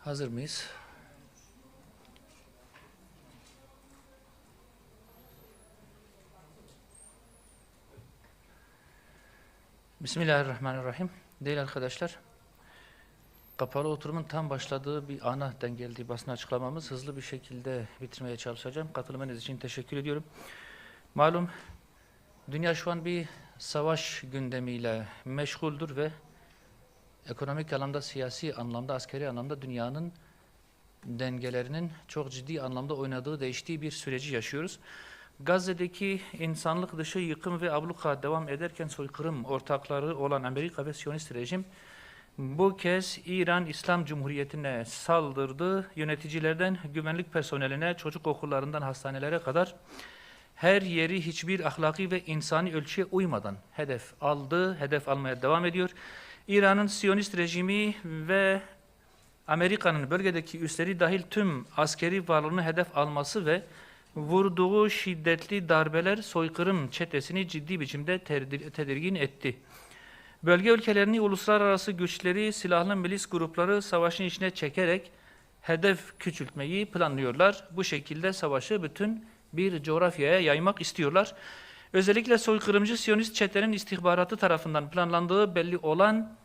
Hazır mıyız? Bismillahirrahmanirrahim. Değerli arkadaşlar, kapalı oturumun tam başladığı bir ana denk geldiği basın açıklamamız hızlı bir şekilde bitirmeye çalışacağım. Katılmanız için teşekkür ediyorum. Malum, dünya şu an bir savaş gündemiyle meşguldür ve ekonomik anlamda, siyasi anlamda, askeri anlamda dünyanın dengelerinin çok ciddi anlamda oynadığı, değiştiği bir süreci yaşıyoruz. Gazze'deki insanlık dışı yıkım ve abluka devam ederken soykırım ortakları olan Amerika ve Siyonist rejim bu kez İran İslam Cumhuriyeti'ne saldırdı. Yöneticilerden güvenlik personeline, çocuk okullarından hastanelere kadar her yeri hiçbir ahlaki ve insani ölçüye uymadan hedef aldı, hedef almaya devam ediyor. İran'ın Siyonist rejimi ve Amerika'nın bölgedeki üsleri dahil tüm askeri varlığını hedef alması ve vurduğu şiddetli darbeler soykırım çetesini ciddi biçimde tedirgin etti. Bölge ülkelerini, uluslararası güçleri, silahlı milis grupları savaşın içine çekerek hedef küçültmeyi planlıyorlar. Bu şekilde savaşı bütün bir coğrafyaya yaymak istiyorlar. Özellikle soykırımcı Siyonist çetenin istihbaratı tarafından planlandığı belli olan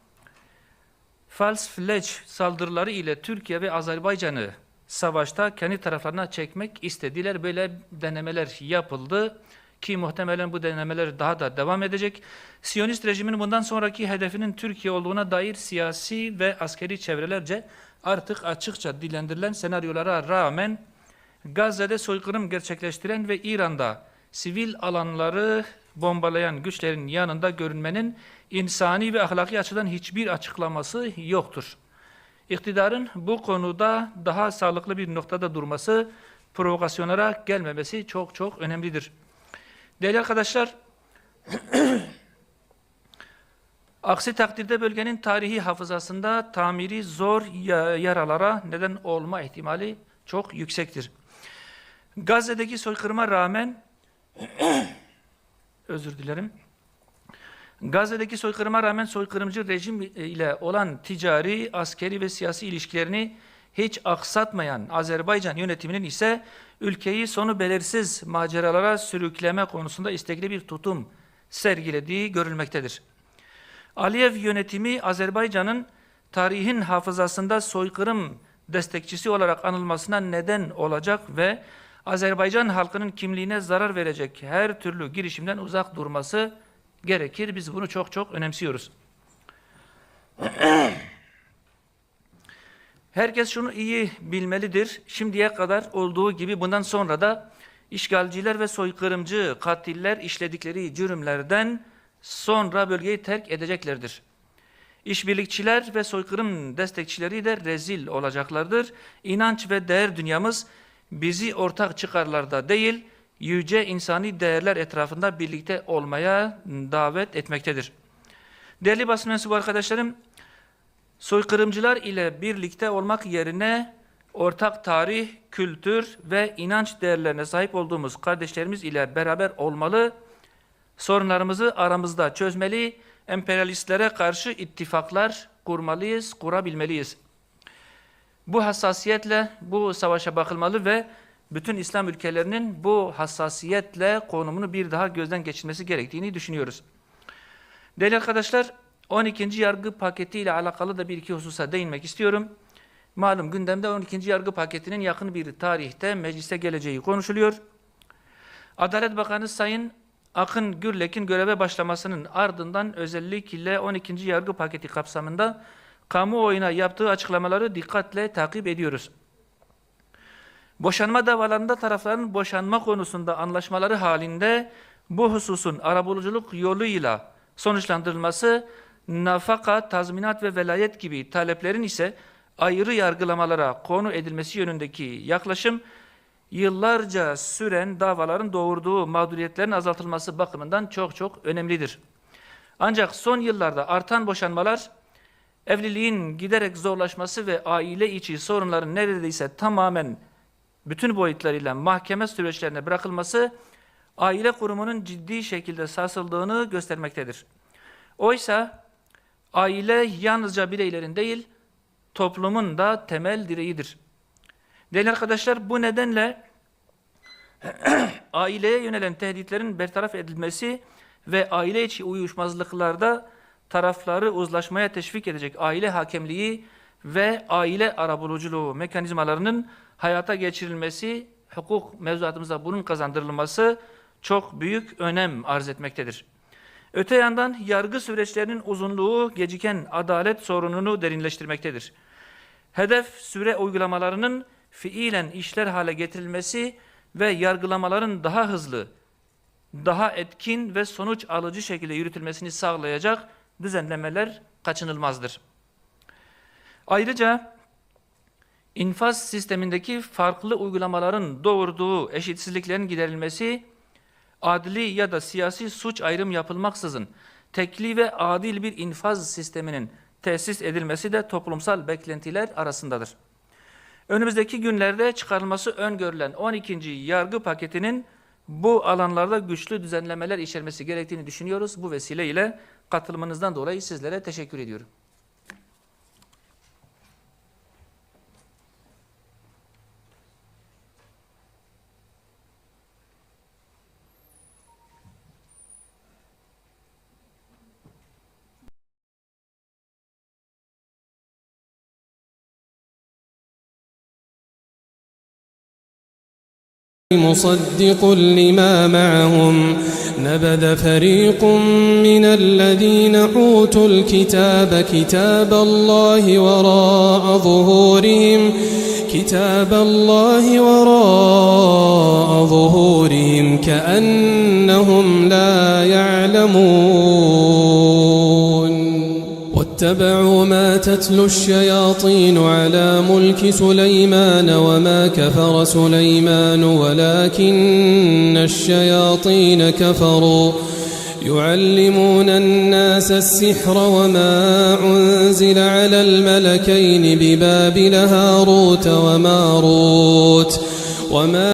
False Flag saldırıları ile Türkiye ve Azerbaycan'ı savaşta kendi taraflarına çekmek istediler. Böyle denemeler yapıldı ki muhtemelen bu denemeler daha da devam edecek. Siyonist rejimin bundan sonraki hedefinin Türkiye olduğuna dair siyasi ve askeri çevrelerce artık açıkça dillendirilen senaryolara rağmen Gazze'de soykırım gerçekleştiren ve İran'da sivil alanları bombalayan güçlerin yanında görünmenin insani ve ahlaki açıdan hiçbir açıklaması yoktur. İktidarın bu konuda daha sağlıklı bir noktada durması, provokasyonlara gelmemesi çok çok önemlidir. Değerli arkadaşlar, aksi takdirde bölgenin tarihi hafızasında tamiri zor yaralara neden olma ihtimali çok yüksektir. Gazze'deki soykırıma rağmen Gazze'deki soykırıma rağmen soykırımcı rejim ile olan ticari, askeri ve siyasi ilişkilerini hiç aksatmayan Azerbaycan yönetiminin ise ülkeyi sonu belirsiz maceralara sürükleme konusunda istekli bir tutum sergilediği görülmektedir. Aliyev yönetimi Azerbaycan'ın tarihin hafızasında soykırım destekçisi olarak anılmasına neden olacak ve Azerbaycan halkının kimliğine zarar verecek her türlü girişimden uzak durması gerekir. Biz bunu çok çok önemsiyoruz. Herkes şunu iyi bilmelidir. Şimdiye kadar olduğu gibi bundan sonra da işgalciler ve soykırımcı katiller işledikleri cürümlerden sonra bölgeyi terk edeceklerdir. İşbirlikçiler ve soykırım destekçileri de rezil olacaklardır. İnanç ve değer dünyamız bizi ortak çıkarlarda değil, yüce insani değerler etrafında birlikte olmaya davet etmektedir. Değerli basın mensubu arkadaşlarım, soykırımcılar ile birlikte olmak yerine ortak tarih, kültür ve inanç değerlerine sahip olduğumuz kardeşlerimiz ile beraber olmalı, sorunlarımızı aramızda çözmeli, emperyalistlere karşı ittifaklar kurmalıyız, kurabilmeliyiz. Bu hassasiyetle bu savaşa bakılmalı ve bütün İslam ülkelerinin bu hassasiyetle konumunu bir daha gözden geçirmesi gerektiğini düşünüyoruz. Değerli arkadaşlar, 12. yargı paketi ile alakalı da bir iki hususa değinmek istiyorum. Malum gündemde 12. yargı paketinin yakın bir tarihte meclise geleceği konuşuluyor. Adalet Bakanı Sayın Akın Gürlek'in göreve başlamasının ardından özellikle 12. yargı paketi kapsamında kamuoyuna yaptığı açıklamaları dikkatle takip ediyoruz. Boşanma davalarında tarafların boşanma konusunda anlaşmaları halinde bu hususun arabuluculuk yoluyla sonuçlandırılması, nafaka, tazminat ve velayet gibi taleplerin ise ayrı yargılamalara konu edilmesi yönündeki yaklaşım, yıllarca süren davaların doğurduğu mağduriyetlerin azaltılması bakımından çok çok önemlidir. Ancak son yıllarda artan boşanmalar, evliliğin giderek zorlaşması ve aile içi sorunların neredeyse tamamen bütün boyutlarıyla mahkeme süreçlerine bırakılması, aile kurumunun ciddi şekilde sarsıldığını göstermektedir. Oysa aile yalnızca bireylerin değil, toplumun da temel direğidir. Değerli arkadaşlar, bu nedenle aileye yönelen tehditlerin bertaraf edilmesi ve aile içi uyuşmazlıklarda tarafları uzlaşmaya teşvik edecek aile hakemliği ve aile arabuluculuğu mekanizmalarının hayata geçirilmesi, hukuk mevzuatımıza bunun kazandırılması çok büyük önem arz etmektedir. Öte yandan yargı süreçlerinin uzunluğu geciken adalet sorununu derinleştirmektedir. Hedef süre uygulamalarının fiilen işler hale getirilmesi ve yargılamaların daha hızlı, daha etkin ve sonuç alıcı şekilde yürütülmesini sağlayacak düzenlemeler kaçınılmazdır. Ayrıca infaz sistemindeki farklı uygulamaların doğurduğu eşitsizliklerin giderilmesi, adli ya da siyasi suç ayrım yapılmaksızın tekli ve adil bir infaz sisteminin tesis edilmesi de toplumsal beklentiler arasındadır. Önümüzdeki günlerde çıkarılması öngörülen 12. yargı paketinin bu alanlarda güçlü düzenlemeler içermesi gerektiğini düşünüyoruz. Bu vesileyle katılımınızdan dolayı sizlere teşekkür ediyorum. مصدق لما معهم نبذ فريق من الذين أوتوا الكتاب كتاب الله وراء ظهورهم كأنهم لا يعلمون واتبعوا ما تتلو الشياطين على ملك سليمان وما كفر سليمان ولكن الشياطين كفروا يعلمون الناس السحر وما أنزل على الملكين ببابل هاروت وماروت